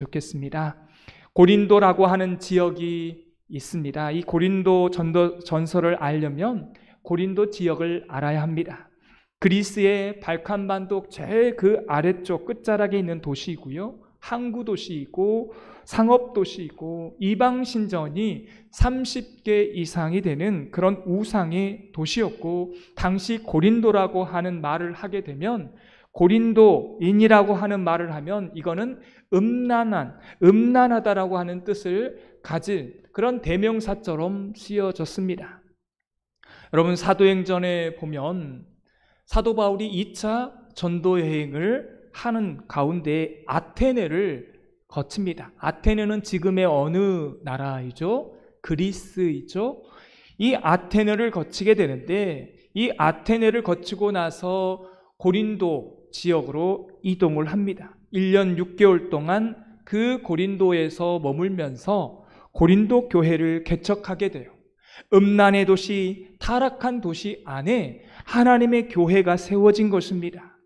좋겠습니다. 고린도라고 하는 지역이 있습니다. 이 고린도 전설을 알려면 고린도 지역을 알아야 합니다. 그리스의 발칸반도 제일 그 아래쪽 끝자락에 있는 도시이고요. 항구 도시이고 상업 도시이고 이방 신전이 30개 이상이 되는 그런 우상의 도시였고, 당시 고린도라고 하는 말을 하게 되면, 고린도인이라고 하는 말을 하면 이거는 음란하다라고 하는 뜻을 가진 그런 대명사처럼 쓰여졌습니다. 여러분, 사도행전에 보면 사도 바울이 2차 전도 여행을 하는 가운데 아테네를 거칩니다. 아테네는 지금의 어느 나라이죠? 그리스이죠. 이 아테네를 거치게 되는데, 이 아테네를 거치고 나서 고린도 지역으로 이동을 합니다. 1년 6개월 동안 그 고린도에서 머물면서 고린도 교회를 개척하게 돼요. 음란의 도시, 타락한 도시 안에 하나님의 교회가 세워진 것입니다.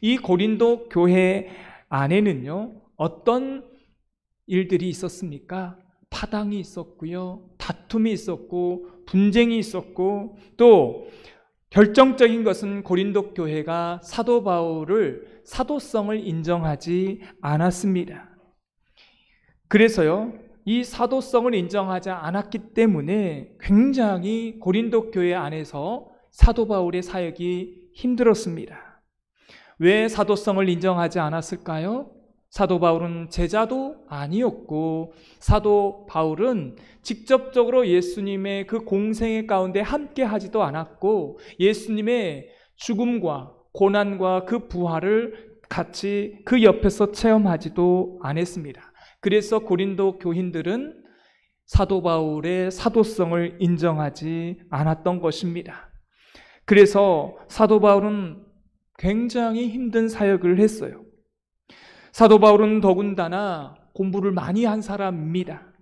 이 고린도 교회 안에는요, 어떤 일들이 있었습니까? 파당이 있었고요, 다툼이 있었고, 분쟁이 있었고, 또 결정적인 것은 고린도 교회가 사도 바울을 사도성을 인정하지 않았습니다. 그래서요, 이 사도성을 인정하지 않았기 때문에 굉장히 고린도 교회 안에서 사도 바울의 사역이 힘들었습니다. 왜 사도성을 인정하지 않았을까요? 사도 바울은 제자도 아니었고, 사도 바울은 직접적으로 예수님의 그 공생의 가운데 함께 하지도 않았고, 예수님의 죽음과 고난과 그 부활을 같이 그 옆에서 체험하지도 않았습니다. 그래서 고린도 교인들은 사도 바울의 사도성을 인정하지 않았던 것입니다. 그래서 사도 바울은 굉장히 힘든 사역을 했어요. 사도 바울은 더군다나 공부를 많이 한 사람입니다.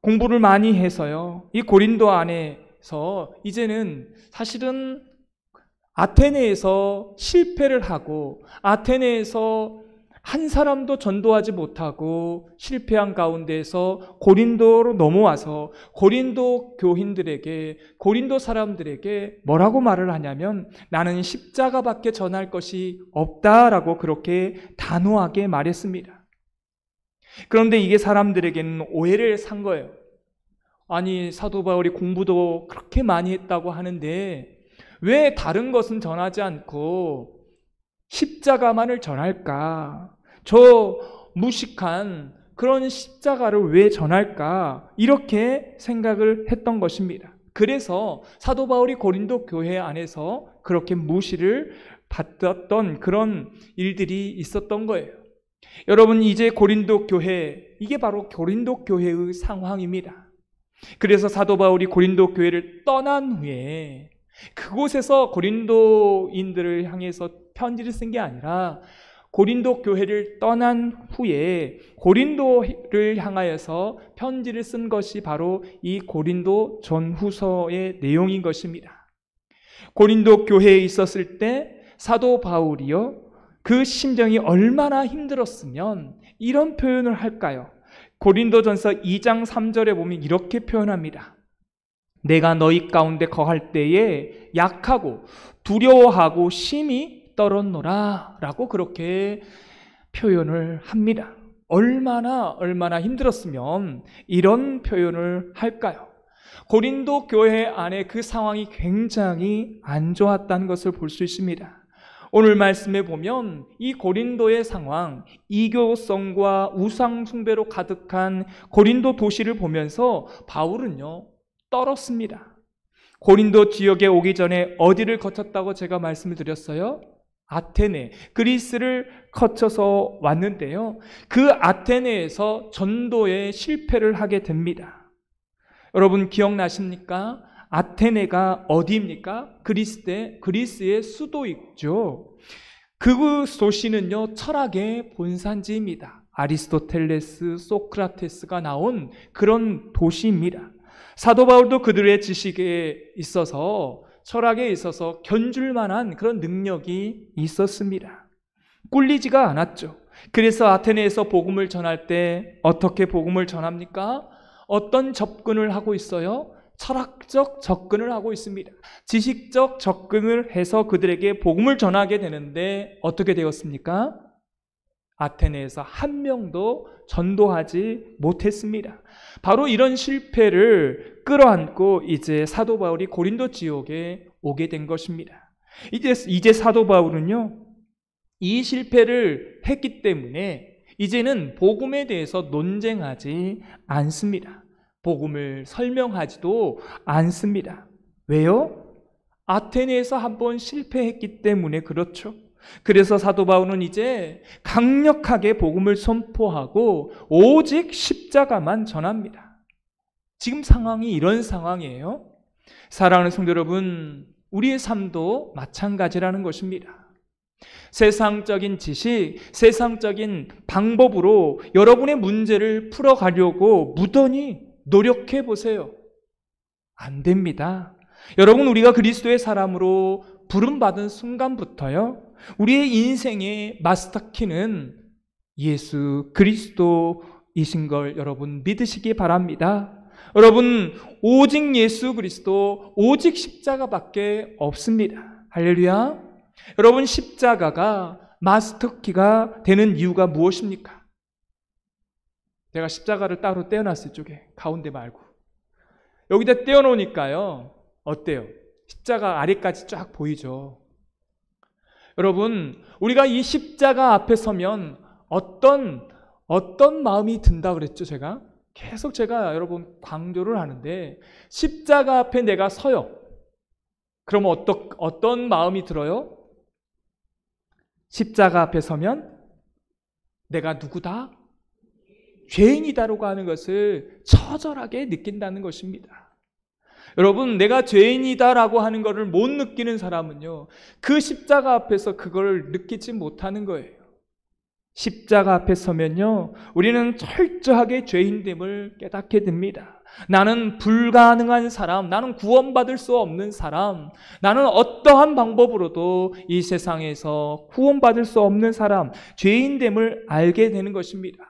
공부를 많이 해서요, 이 고린도 안에서 이제는 사실은 아테네에서 실패를 하고, 아테네에서 한 사람도 전도하지 못하고 실패한 가운데에서 고린도로 넘어와서 고린도 교인들에게, 고린도 사람들에게 뭐라고 말을 하냐면, 나는 십자가밖에 전할 것이 없다라고 그렇게 단호하게 말했습니다. 그런데 이게 사람들에게는 오해를 산 거예요. 아니, 사도 바울이 공부도 그렇게 많이 했다고 하는데 왜 다른 것은 전하지 않고 십자가만을 전할까? 저 무식한 그런 십자가를 왜 전할까? 이렇게 생각을 했던 것입니다. 그래서 사도 바울이 고린도 교회 안에서 그렇게 무시를 받았던 그런 일들이 있었던 거예요. 여러분, 이제 고린도 교회, 이게 바로 고린도 교회의 상황입니다. 그래서 사도 바울이 고린도 교회를 떠난 후에 그곳에서 고린도인들을 향해서 편지를 쓴 게 아니라, 고린도 교회를 떠난 후에 고린도를 향하여서 편지를 쓴 것이 바로 이 고린도 전후서의 내용인 것입니다. 고린도 교회에 있었을 때 사도 바울이요, 그 심정이 얼마나 힘들었으면 이런 표현을 할까요? 고린도전서 2장 3절에 보면 이렇게 표현합니다. 내가 너희 가운데 거할 때에 약하고 두려워하고 심히 떨었노라 라고 그렇게 표현을 합니다. 얼마나 힘들었으면 이런 표현을 할까요? 고린도 교회 안에 그 상황이 굉장히 안 좋았다는 것을 볼 수 있습니다. 오늘 말씀에 보면 이 고린도의 상황, 이교성과 우상 숭배로 가득한 고린도 도시를 보면서 바울은요, 떨었습니다. 고린도 지역에 오기 전에 어디를 거쳤다고 제가 말씀을 드렸어요? 아테네, 그리스를 거쳐서 왔는데요, 그 아테네에서 전도에 실패를 하게 됩니다. 여러분 기억나십니까? 아테네가 어디입니까? 그리스의 수도이죠. 그 도시는요, 철학의 본산지입니다. 아리스토텔레스, 소크라테스가 나온 그런 도시입니다. 사도 바울도 그들의 지식에 있어서, 철학에 있어서 견줄 만한 그런 능력이 있었습니다. 꿀리지가 않았죠. 그래서 아테네에서 복음을 전할 때 어떻게 복음을 전합니까? 어떤 접근을 하고 있어요? 철학적 접근을 하고 있습니다. 지식적 접근을 해서 그들에게 복음을 전하게 되는데 어떻게 되었습니까? 아테네에서 한 명도 전도하지 못했습니다. 바로 이런 실패를 끌어안고 이제 사도 바울이 고린도 지역에 오게 된 것입니다. 이제 사도 바울은요, 이 실패를 했기 때문에 이제는 복음에 대해서 논쟁하지 않습니다. 복음을 설명하지도 않습니다. 왜요? 아테네에서 한번 실패했기 때문에 그렇죠. 그래서 사도 바울은 이제 강력하게 복음을 선포하고 오직 십자가만 전합니다. 지금 상황이 이런 상황이에요. 사랑하는 성도 여러분, 우리의 삶도 마찬가지라는 것입니다. 세상적인 지식, 세상적인 방법으로 여러분의 문제를 풀어가려고 무던히 노력해 보세요. 안 됩니다. 여러분, 우리가 그리스도의 사람으로 부름받은 순간부터요, 우리의 인생의 마스터키는 예수 그리스도이신 걸 여러분 믿으시기 바랍니다. 여러분, 오직 예수 그리스도, 오직 십자가밖에 없습니다. 할렐루야. 여러분, 십자가가 마스터키가 되는 이유가 무엇입니까? 제가 십자가를 따로 떼어놨어요. 이쪽에 가운데 말고 여기다 떼어놓으니까요, 어때요? 십자가 아래까지 쫙 보이죠. 여러분, 우리가 이 십자가 앞에 서면 어떤 마음이 든다 그랬죠? 제가 여러분 강조를 하는데, 십자가 앞에 내가 서요. 그러면 어떤 마음이 들어요? 십자가 앞에 서면 내가 누구다? 죄인이다라고 하는 것을 처절하게 느낀다는 것입니다. 여러분, 내가 죄인이다라고 하는 것을 못 느끼는 사람은요, 그 십자가 앞에서 그걸 느끼지 못하는 거예요. 십자가 앞에 서면요, 우리는 철저하게 죄인됨을 깨닫게 됩니다. 나는 불가능한 사람, 나는 구원받을 수 없는 사람, 나는 어떠한 방법으로도 이 세상에서 구원받을 수 없는 사람, 죄인됨을 알게 되는 것입니다.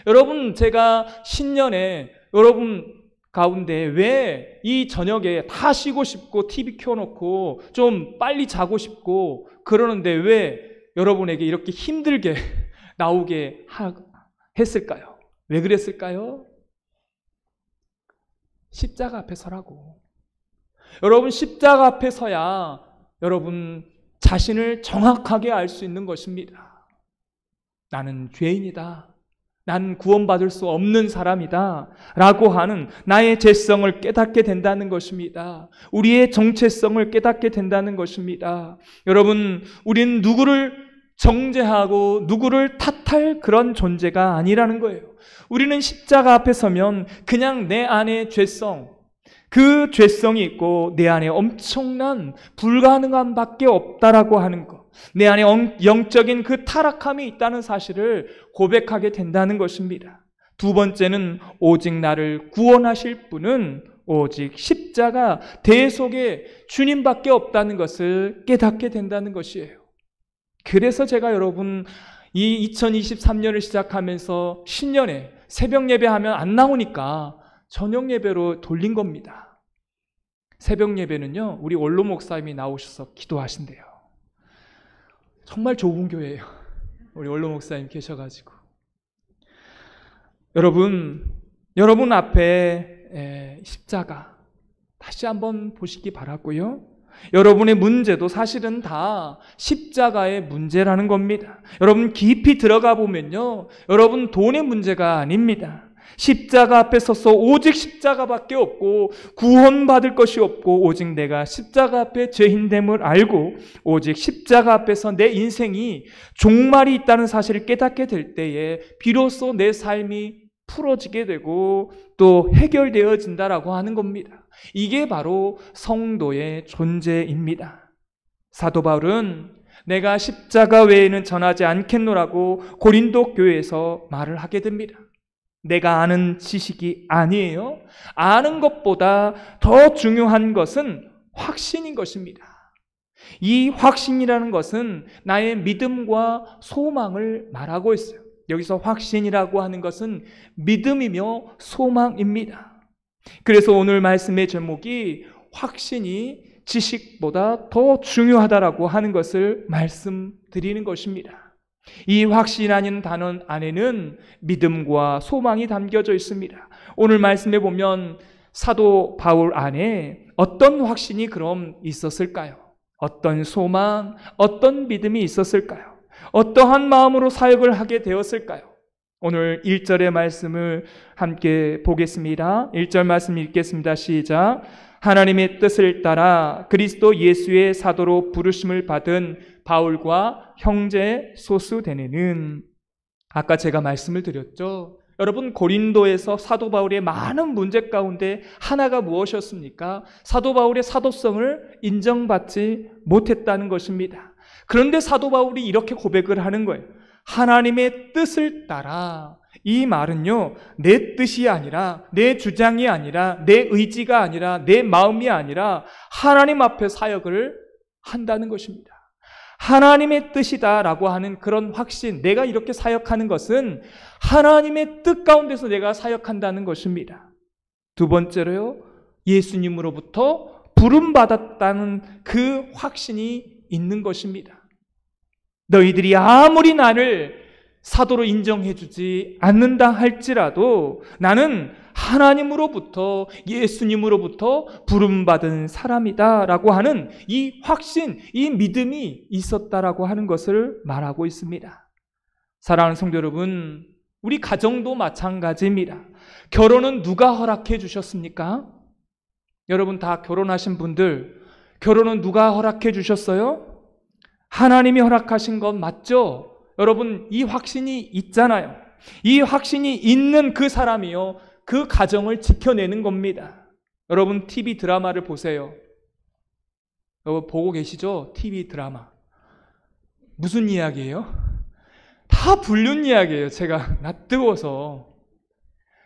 여러분, 제가 신년에 여러분 가운데 왜 이 저녁에 다 쉬고 싶고 TV 켜놓고 좀 빨리 자고 싶고 그러는데 왜 여러분에게 이렇게 힘들게 나오게 했을까요? 왜 그랬을까요? 십자가 앞에 서라고. 여러분, 십자가 앞에 서야 여러분 자신을 정확하게 알 수 있는 것입니다. 나는 죄인이다. 난 구원받을 수 없는 사람이다 라고 하는 나의 죄성을 깨닫게 된다는 것입니다. 우리의 정체성을 깨닫게 된다는 것입니다. 여러분, 우리는 누구를 정죄하고 누구를 탓할 그런 존재가 아니라는 거예요. 우리는 십자가 앞에 서면 그냥 내 안에 죄성, 그 죄성이 있고 내 안에 엄청난 불가능함 밖에 없다라고 하는 것, 내 안에 영적인 그 타락함이 있다는 사실을 고백하게 된다는 것입니다. 두 번째는 오직 나를 구원하실 분은 오직 십자가 대속의 주님밖에 없다는 것을 깨닫게 된다는 것이에요. 그래서 제가 여러분 이 2023년을 시작하면서 신년에 새벽 예배하면 안 나오니까 저녁 예배로 돌린 겁니다. 새벽 예배는요, 우리 원로 목사님이 나오셔서 기도하신대요. 정말 좋은 교회예요. 우리 원로 목사님 계셔가지고. 여러분 앞에 십자가 다시 한번 보시기 바라고요. 여러분의 문제도 사실은 다 십자가의 문제라는 겁니다. 여러분 깊이 들어가 보면요, 여러분 돈의 문제가 아닙니다. 십자가 앞에 서서 오직 십자가밖에 없고 구원받을 것이 없고 오직 내가 십자가 앞에 죄인됨을 알고 오직 십자가 앞에서 내 인생이 종말이 있다는 사실을 깨닫게 될 때에 비로소 내 삶이 풀어지게 되고 또 해결되어진다라고 하는 겁니다. 이게 바로 성도의 존재입니다. 사도 바울은 내가 십자가 외에는 전하지 않겠노라고 고린도 교회에서 말을 하게 됩니다. 내가 아는 지식이 아니에요. 아는 것보다 더 중요한 것은 확신인 것입니다. 이 확신이라는 것은 나의 믿음과 소망을 말하고 있어요. 여기서 확신이라고 하는 것은 믿음이며 소망입니다. 그래서 오늘 말씀의 제목이 확신이 지식보다 더 중요하다라고 하는 것을 말씀드리는 것입니다. 이 확신이라는 단어 안에는 믿음과 소망이 담겨져 있습니다. 오늘 말씀에 보면 사도 바울 안에 어떤 확신이 그럼 있었을까요? 어떤 소망, 어떤 믿음이 있었을까요? 어떠한 마음으로 사역을 하게 되었을까요? 오늘 1절의 말씀을 함께 보겠습니다. 1절 말씀 읽겠습니다. 시작. 하나님의 뜻을 따라 그리스도 예수의 사도로 부르심을 받은 바울과 형제 소수대네는, 아까 제가 말씀을 드렸죠. 여러분, 고린도에서 사도 바울의 많은 문제 가운데 하나가 무엇이었습니까? 사도 바울의 사도성을 인정받지 못했다는 것입니다. 그런데 사도 바울이 이렇게 고백을 하는 거예요. 하나님의 뜻을 따라. 이 말은요, 내 뜻이 아니라, 내 주장이 아니라, 내 의지가 아니라, 내 마음이 아니라 하나님 앞에 사역을 한다는 것입니다. 하나님의 뜻이다라고 하는 그런 확신, 내가 이렇게 사역하는 것은 하나님의 뜻 가운데서 내가 사역한다는 것입니다. 두 번째로요, 예수님으로부터 부름받았다는 그 확신이 있는 것입니다. 너희들이 아무리 나를 사도로 인정해주지 않는다 할지라도 나는 하나님으로부터, 예수님으로부터 부름받은 사람이다 라고 하는 이 확신, 이 믿음이 있었다라고 하는 것을 말하고 있습니다. 사랑하는 성도 여러분, 우리 가정도 마찬가지입니다. 결혼은 누가 허락해 주셨습니까? 여러분 다 결혼하신 분들, 결혼은 누가 허락해 주셨어요? 하나님이 허락하신 건 맞죠? 여러분, 이 확신이 있잖아요. 이 확신이 있는 그 사람이요, 그 가정을 지켜내는 겁니다. 여러분, TV 드라마를 보세요. 여러분 보고 계시죠? TV 드라마. 무슨 이야기예요? 다 불륜 이야기예요. 제가 낯뜨거워서.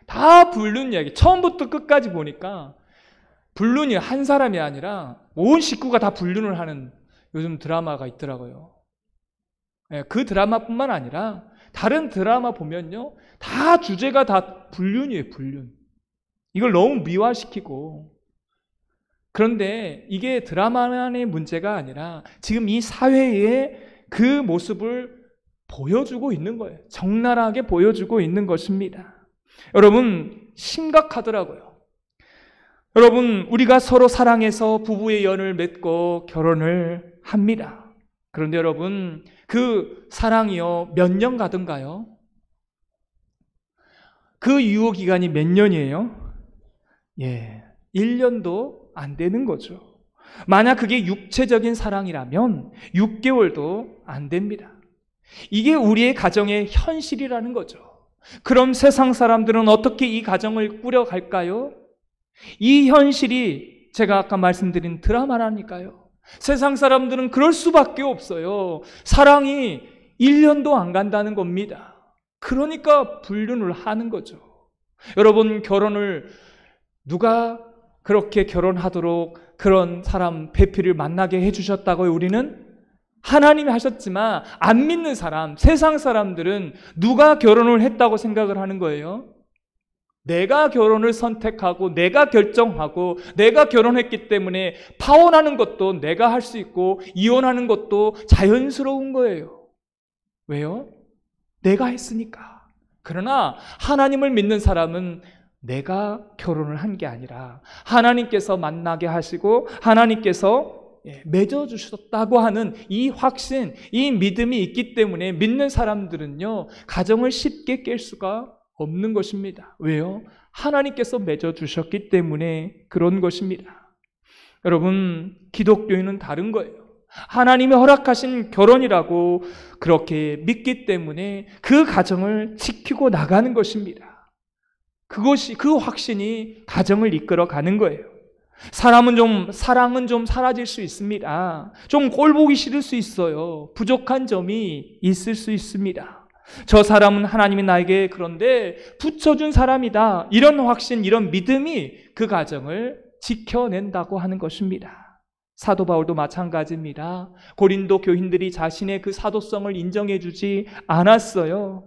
다 불륜 이야기. 처음부터 끝까지 보니까 불륜이 한 사람이 아니라 온 식구가 다 불륜을 하는 요즘 드라마가 있더라고요. 그 드라마뿐만 아니라 다른 드라마 보면요, 다 주제가 다 불륜이에요. 불륜. 이걸 너무 미화시키고. 그런데 이게 드라마만의 문제가 아니라 지금 이 사회의 그 모습을 보여주고 있는 거예요. 적나라하게 보여주고 있는 것입니다. 여러분, 심각하더라고요. 여러분, 우리가 서로 사랑해서 부부의 연을 맺고 결혼을 합니다. 그런데 여러분, 그 사랑이요, 몇 년 가든가요? 그 유효 기간이 몇 년이에요? 1년도 안 되는 거죠. 만약 그게 육체적인 사랑이라면 6개월도 안 됩니다. 이게 우리의 가정의 현실이라는 거죠. 그럼 세상 사람들은 어떻게 이 가정을 꾸려갈까요? 이 현실이 제가 아까 말씀드린 드라마라니까요. 세상 사람들은 그럴 수밖에 없어요. 사랑이 1년도 안 간다는 겁니다. 그러니까 불륜을 하는 거죠. 여러분, 결혼을 누가 그렇게 결혼하도록 그런 사람 배필을 만나게 해주셨다고요? 우리는 하나님이 하셨지만 안 믿는 사람, 세상 사람들은 누가 결혼을 했다고 생각을 하는 거예요? 내가 결혼을 선택하고 내가 결정하고 내가 결혼했기 때문에 파혼하는 것도 내가 할 수 있고 이혼하는 것도 자연스러운 거예요. 왜요? 내가 했으니까. 그러나 하나님을 믿는 사람은 내가 결혼을 한 게 아니라 하나님께서 만나게 하시고 하나님께서 맺어주셨다고 하는 이 확신, 이 믿음이 있기 때문에 믿는 사람들은요, 가정을 쉽게 깰 수가 없는 것입니다. 왜요? 하나님께서 맺어주셨기 때문에 그런 것입니다. 여러분, 기독교인은 다른 거예요. 하나님이 허락하신 결혼이라고 그렇게 믿기 때문에 그 가정을 지키고 나가는 것입니다. 그것이, 그 확신이 가정을 이끌어 가는 거예요. 사랑은 좀 사라질 수 있습니다. 좀 꼴 보기 싫을 수 있어요. 부족한 점이 있을 수 있습니다. 저 사람은 하나님이 나에게 그런데 붙여준 사람이다. 이런 확신, 이런 믿음이 그 가정을 지켜낸다고 하는 것입니다. 사도 바울도 마찬가지입니다. 고린도 교인들이 자신의 그 사도성을 인정해 주지 않았어요.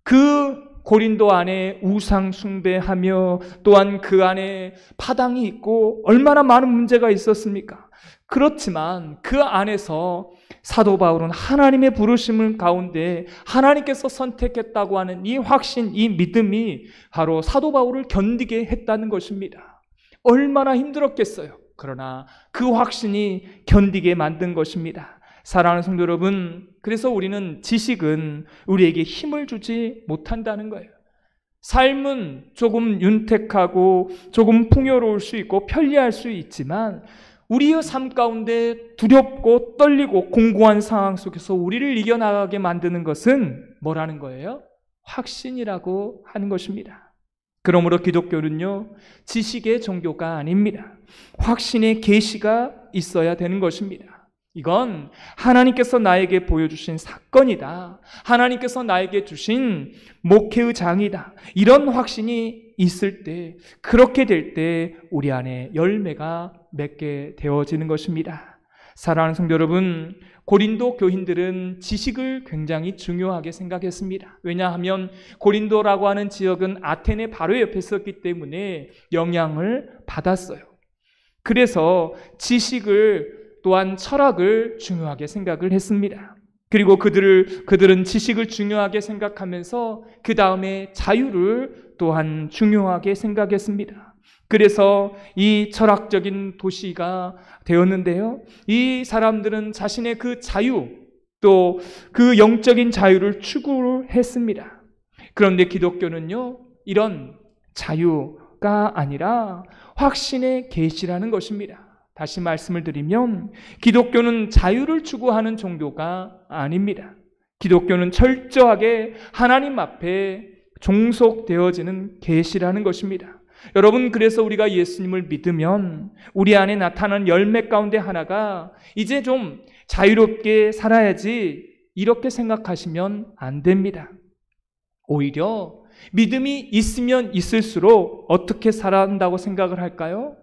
그 고린도 안에 우상 숭배하며 또한 그 안에 파당이 있고 얼마나 많은 문제가 있었습니까? 그렇지만 그 안에서 사도 바울은 하나님의 부르심을 가운데 하나님께서 선택했다고 하는 이 확신, 이 믿음이 바로 사도 바울을 견디게 했다는 것입니다. 얼마나 힘들었겠어요. 그러나 그 확신이 견디게 만든 것입니다. 사랑하는 성도 여러분, 그래서 우리는 지식은 우리에게 힘을 주지 못한다는 거예요. 삶은 조금 윤택하고 조금 풍요로울 수 있고 편리할 수 있지만 우리의 삶 가운데 두렵고 떨리고 공고한 상황 속에서 우리를 이겨나가게 만드는 것은 뭐라는 거예요? 확신이라고 하는 것입니다. 그러므로 기독교는요, 지식의 종교가 아닙니다. 확신의 계시가 있어야 되는 것입니다. 이건 하나님께서 나에게 보여주신 사건이다. 하나님께서 나에게 주신 목회의 장이다. 이런 확신이 있을 때, 그렇게 될 때 우리 안에 열매가 맺게 되어지는 것입니다. 사랑하는 성도 여러분, 고린도 교인들은 지식을 굉장히 중요하게 생각했습니다. 왜냐하면 고린도라고 하는 지역은 아테네 바로 옆에 있었기 때문에 영향을 받았어요. 그래서 지식을 또한 철학을 중요하게 생각을 했습니다. 그리고 그들은 지식을 중요하게 생각하면서 그 다음에 자유를 또한 중요하게 생각했습니다. 그래서 이 철학적인 도시가 되었는데요. 이 사람들은 자신의 그 자유, 또 그 영적인 자유를 추구를 했습니다. 그런데 기독교는요, 이런 자유가 아니라 확신의 계시라는 것입니다. 다시 말씀을 드리면 기독교는 자유를 추구하는 종교가 아닙니다. 기독교는 철저하게 하나님 앞에 종속되어지는 계시라는 것입니다. 여러분, 그래서 우리가 예수님을 믿으면 우리 안에 나타난 열매 가운데 하나가 이제 좀 자유롭게 살아야지 이렇게 생각하시면 안 됩니다. 오히려 믿음이 있으면 있을수록 어떻게 살아야 한다고 생각을 할까요?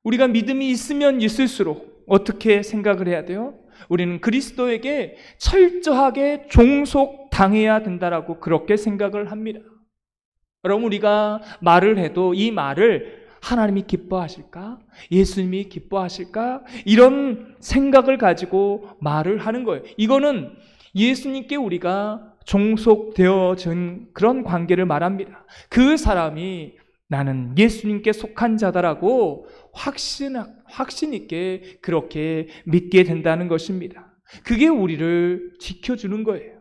우리가 믿음이 있으면 있을수록 어떻게 생각을 해야 돼요? 우리는 그리스도에게 철저하게 종속당해야 된다라고 그렇게 생각을 합니다. 여러분, 우리가 말을 해도 이 말을 하나님이 기뻐하실까? 예수님이 기뻐하실까? 이런 생각을 가지고 말을 하는 거예요. 이거는 예수님께 우리가 종속되어진 그런 관계를 말합니다. 그 사람이 나는 예수님께 속한 자다라고 확신 있게 그렇게 믿게 된다는 것입니다. 그게 우리를 지켜주는 거예요.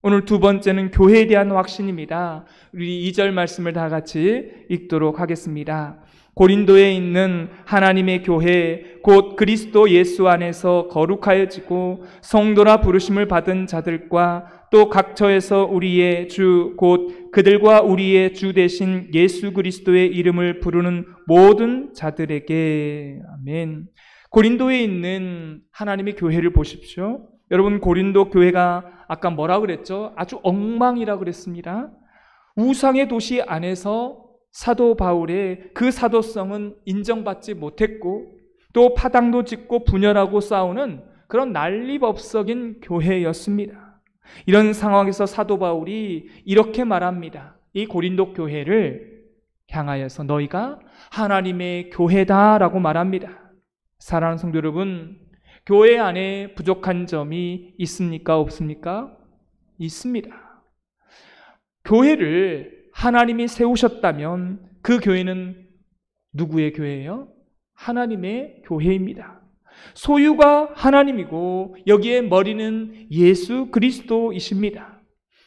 오늘 두 번째는 교회에 대한 확신입니다. 우리 2절 말씀을 다 같이 읽도록 하겠습니다. 고린도에 있는 하나님의 교회 곧 그리스도 예수 안에서 거룩하여지고 성도라 부르심을 받은 자들과 또 각처에서 우리의 주 곧 그들과 우리의 주 되신 예수 그리스도의 이름을 부르는 모든 자들에게. 아멘. 고린도에 있는 하나님의 교회를 보십시오. 여러분, 고린도 교회가 아까 뭐라고 그랬죠? 아주 엉망이라고 그랬습니다. 우상의 도시 안에서 사도 바울의 그 사도성은 인정받지 못했고 또 파당도 짓고 분열하고 싸우는 그런 난리법석인 교회였습니다. 이런 상황에서 사도 바울이 이렇게 말합니다. 이 고린도 교회를 향하여서 너희가 하나님의 교회다라고 말합니다. 사랑하는 성도 여러분, 교회 안에 부족한 점이 있습니까? 없습니까? 있습니다. 교회를 하나님이 세우셨다면 그 교회는 누구의 교회예요? 하나님의 교회입니다. 소유가 하나님이고 여기에 머리는 예수 그리스도이십니다.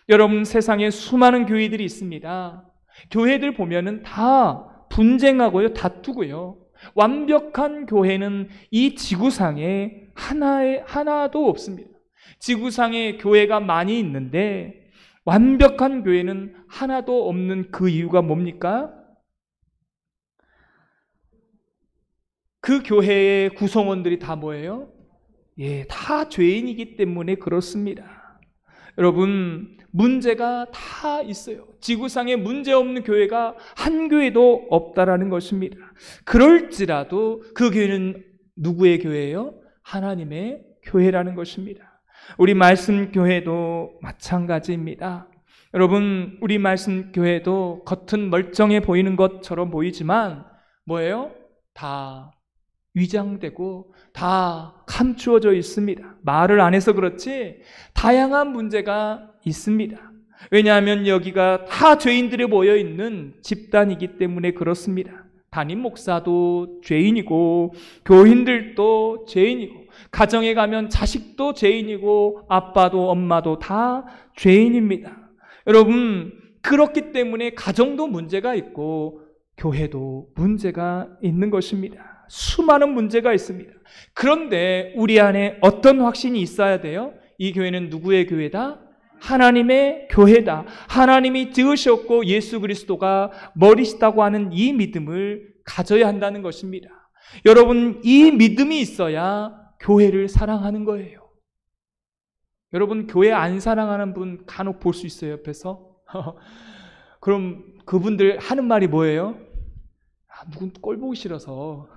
여러분, 세상에 수많은 교회들이 있습니다. 교회들 보면은 다 분쟁하고요, 다투고요. 완벽한 교회는 이 지구상에 하나도 없습니다. 지구상에 교회가 많이 있는데 완벽한 교회는 하나도 없는 그 이유가 뭡니까? 그 교회의 구성원들이 다 뭐예요? 다 죄인이기 때문에 그렇습니다. 여러분, 문제가 다 있어요. 지구상에 문제 없는 교회가 한 교회도 없다라는 것입니다. 그럴지라도 그 교회는 누구의 교회예요? 하나님의 교회라는 것입니다. 우리 말씀 교회도 마찬가지입니다. 여러분, 우리 말씀 교회도 겉은 멀쩡해 보이는 것처럼 보이지만 뭐예요? 다 위장되고 다 감추어져 있습니다. 말을 안 해서 그렇지 다양한 문제가 있습니다. 왜냐하면 여기가 다 죄인들이 모여있는 집단이기 때문에 그렇습니다. 담임 목사도 죄인이고 교인들도 죄인이고 가정에 가면 자식도 죄인이고 아빠도 엄마도 다 죄인입니다. 여러분, 그렇기 때문에 가정도 문제가 있고 교회도 문제가 있는 것입니다. 수많은 문제가 있습니다. 그런데 우리 안에 어떤 확신이 있어야 돼요? 이 교회는 누구의 교회다? 하나님의 교회다. 하나님이 지으셨고 예수 그리스도가 머리시다고 하는 이 믿음을 가져야 한다는 것입니다. 여러분, 이 믿음이 있어야 교회를 사랑하는 거예요. 여러분, 교회 안 사랑하는 분 간혹 볼 수 있어요, 옆에서. 그럼 그분들 하는 말이 뭐예요? 누군 꼴 보기 싫어서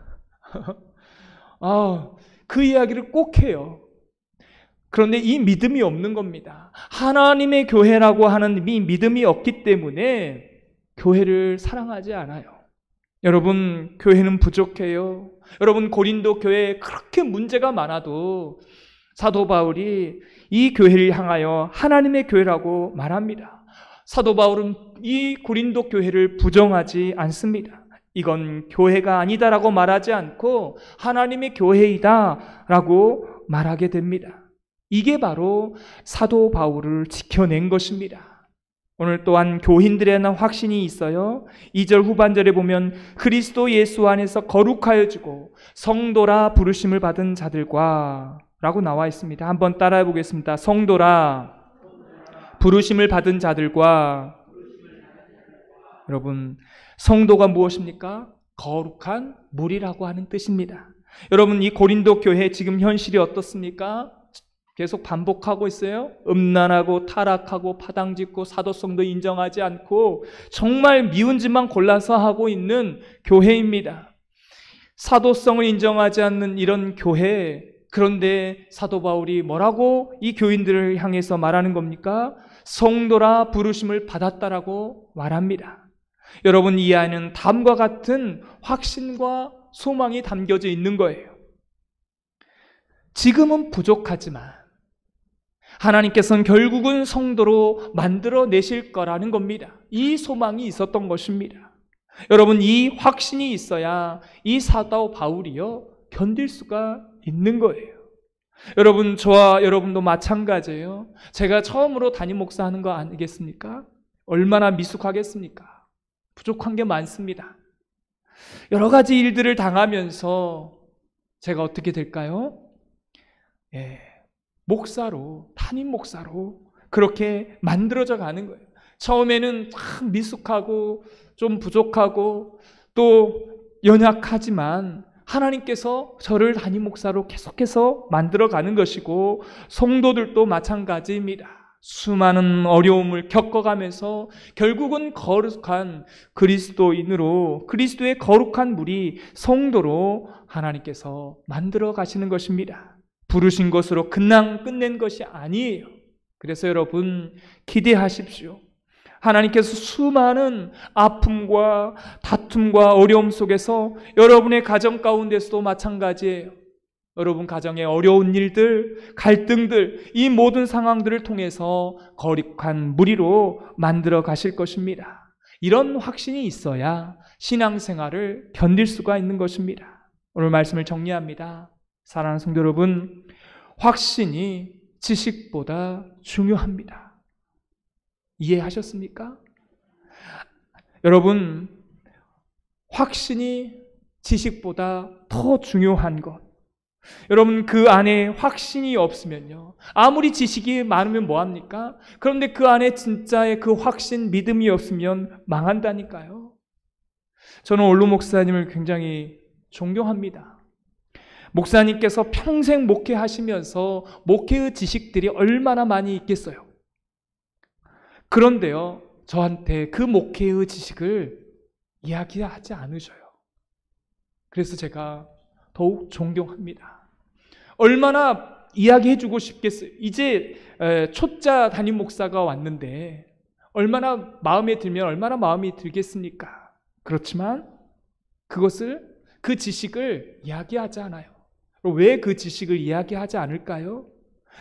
그 이야기를 꼭 해요. 그런데 이 믿음이 없는 겁니다. 하나님의 교회라고 하는 이 믿음이 없기 때문에 교회를 사랑하지 않아요. 여러분, 교회는 부족해요. 여러분, 고린도 교회에 그렇게 문제가 많아도 사도 바울이 이 교회를 향하여 하나님의 교회라고 말합니다. 사도 바울은 이 고린도 교회를 부정하지 않습니다. 이건 교회가 아니다라고 말하지 않고 하나님의 교회이다라고 말하게 됩니다. 이게 바로 사도 바울을 지켜낸 것입니다. 오늘 또한 교인들에는 확신이 있어요. 2절 후반절에 보면 그리스도 예수 안에서 거룩하여지고 성도라 부르심을 받은 자들과 라고 나와 있습니다. 한번 따라해 보겠습니다. 성도라 부르심을 받은 자들과. 여러분, 성도가 무엇입니까? 거룩한 무리라고 하는 뜻입니다. 여러분, 이 고린도 교회 지금 현실이 어떻습니까? 계속 반복하고 있어요. 음란하고 타락하고 파당짓고 사도성도 인정하지 않고 정말 미운 짓만 골라서 하고 있는 교회입니다. 사도성을 인정하지 않는 이런 교회, 그런데 사도 바울이 뭐라고 이 교인들을 향해서 말하는 겁니까? 성도라 부르심을 받았다라고 말합니다. 여러분, 이 안에는 다음과 같은 확신과 소망이 담겨져 있는 거예요. 지금은 부족하지만 하나님께서는 결국은 성도로 만들어내실 거라는 겁니다. 이 소망이 있었던 것입니다. 여러분, 이 확신이 있어야 이 사도 바울이요 견딜 수가 있는 거예요. 여러분, 저와 여러분도 마찬가지예요. 제가 처음으로 담임 목사 하는 거 아니겠습니까? 얼마나 미숙하겠습니까? 부족한 게 많습니다. 여러 가지 일들을 당하면서 제가 어떻게 될까요? 목사로, 담임 목사로 그렇게 만들어져 가는 거예요. 처음에는 참 미숙하고 좀 부족하고 또 연약하지만 하나님께서 저를 담임 목사로 계속해서 만들어 가는 것이고 성도들도 마찬가지입니다. 수많은 어려움을 겪어가면서 결국은 거룩한 그리스도인으로, 그리스도의 거룩한 무리 성도로 하나님께서 만들어 가시는 것입니다. 부르신 것으로 그냥 끝낸 것이 아니에요. 그래서 여러분, 기대하십시오. 하나님께서 수많은 아픔과 다툼과 어려움 속에서 여러분의 가정 가운데서도 마찬가지예요. 여러분 가정의 어려운 일들, 갈등들, 이 모든 상황들을 통해서 거룩한 무리로 만들어 가실 것입니다. 이런 확신이 있어야 신앙생활을 견딜 수가 있는 것입니다. 오늘 말씀을 정리합니다. 사랑하는 성도 여러분, 확신이 지식보다 중요합니다. 이해하셨습니까? 여러분, 확신이 지식보다 더 중요한 것. 여러분, 그 안에 확신이 없으면요, 아무리 지식이 많으면 뭐합니까? 그런데 그 안에 진짜의 그 확신, 믿음이 없으면 망한다니까요. 저는 원로 목사님을 굉장히 존경합니다. 목사님께서 평생 목회하시면서 목회의 지식들이 얼마나 많이 있겠어요. 그런데요, 저한테 그 목회의 지식을 이야기하지 않으셔요. 그래서 제가 더욱 존경합니다. 얼마나 이야기해주고 싶겠어요. 이제 초짜 담임 목사가 왔는데 얼마나 마음에 들면 얼마나 마음이 들겠습니까? 그렇지만 그 지식을 이야기하지 않아요. 왜 그 지식을 이야기하지 않을까요?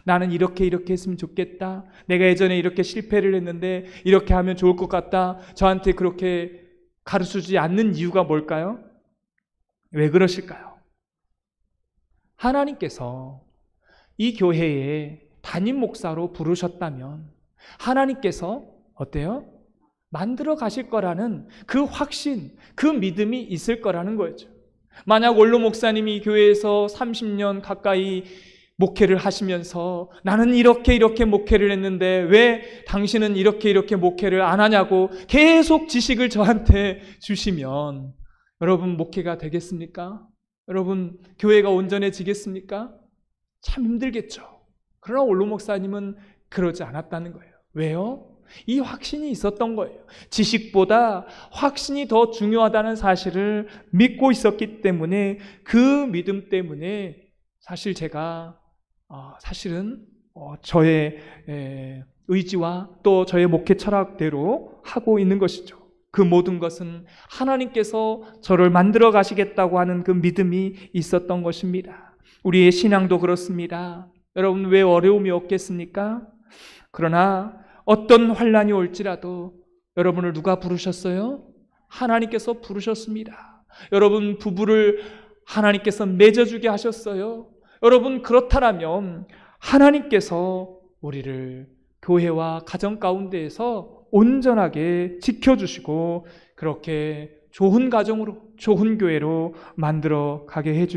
나는 이렇게 했으면 좋겠다. 내가 예전에 이렇게 실패를 했는데 이렇게 하면 좋을 것 같다. 저한테 그렇게 가르쳐주지 않는 이유가 뭘까요? 왜 그러실까요? 하나님께서 이 교회에 담임 목사로 부르셨다면 하나님께서 어때요? 만들어 가실 거라는 그 확신, 그 믿음이 있을 거라는 거죠. 만약 원로 목사님이 이 교회에서 30년 가까이 목회를 하시면서 나는 이렇게 목회를 했는데 왜 당신은 이렇게 목회를 안 하냐고 계속 지식을 저한테 주시면 여러분 목회가 되겠습니까? 여러분 교회가 온전해지겠습니까? 참 힘들겠죠. 그러나 원로 목사님은 그러지 않았다는 거예요. 왜요? 이 확신이 있었던 거예요. 지식보다 확신이 더 중요하다는 사실을 믿고 있었기 때문에 그 믿음 때문에 사실 제가 사실은 저의 의지와 또 저의 목회 철학대로 하고 있는 것이죠. 그 모든 것은 하나님께서 저를 만들어 가시겠다고 하는 그 믿음이 있었던 것입니다. 우리의 신앙도 그렇습니다. 여러분 왜 어려움이 없겠습니까? 그러나 어떤 환난이 올지라도 여러분을 누가 부르셨어요? 하나님께서 부르셨습니다. 여러분 부부를 하나님께서 맺어주게 하셨어요. 여러분 그렇다면 하나님께서 우리를 교회와 가정 가운데에서 온전하게 지켜주시고 그렇게 좋은 가정으로 좋은 교회로 만들어 가게 해주십니다.